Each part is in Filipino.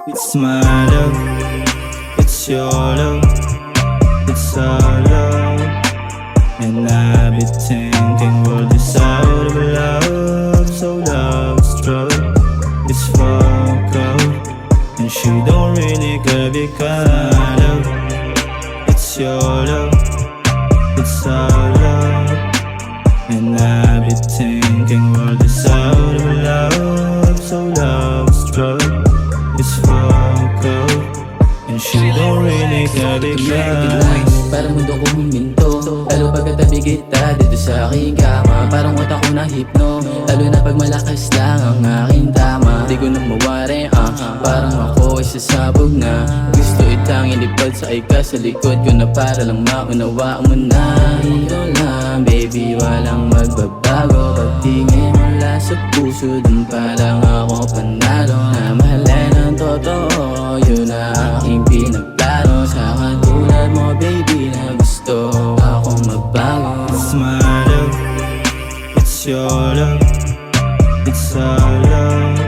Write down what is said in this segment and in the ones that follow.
It's my love, it's your love, it's our love. And I've been thinking what is out of love. So love's drug, it's fuck up. And she don't really care because love, it's your love, it's our love. And I've been thinking what is out of love. So love's drug, it's fuck up. And she don't really care because parang mundo kong huminto. Lalo pagkatabi kita dito sa aking kama, parang utak ko na hipno. Lalo na pag malakas lang ang aking tama, di ko na mawari parang ako ay sasabog na. Gusto itang ilipad sa ka sa likod ko na para lang maunawa mo na. Ikaw lang baby, walang magbabago. Pagtingin mula sa puso, dun pa lang ako panalo. Na mahalin ang totoo, yun ang aking pinaplano. Sa katulad mo baby na gusto akong magbago. it's my love, it's your love, it's our love.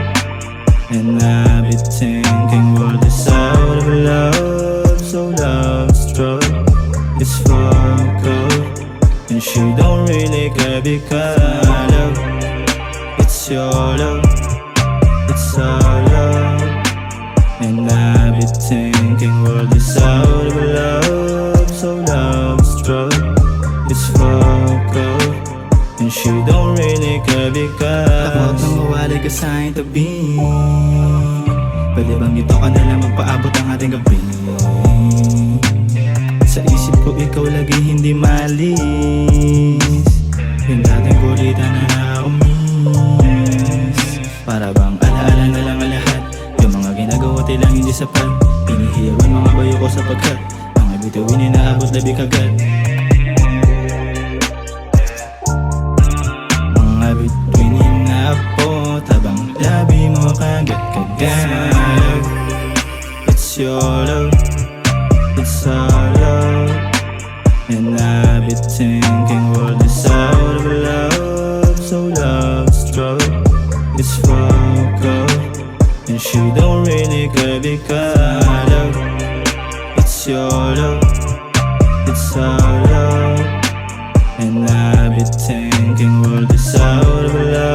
And I've been thinking what is out of love. So love's drug, it's fuck up. And she don't really care because love, it's your love, it's our love. And I've been thinking what is out of love. So love's drug, it's fuck up. And she don't really care because takot nang mawali ka sa aking tabi. Pwede bang ito ka nalang magpaabot ang ating gabi? Sa isip ko ikaw lagi hindi malis. Yung dating kulitan na na-umiss. Para bang alaala na lang ang lahat. Yung mga ginagawa tilang hindi sapat. Pinihiyawan mga bayo ko sapagkat ang ibituin inaabot labi kagad. Mga bituin inaabot habang labi mo kagad-kagad. It's your love, it's our love. And I've been thinking what is out of love. So love's drug, it's fuck up. And she don't really care because love, it's your love, it's our love. And I've been thinking what is out of love.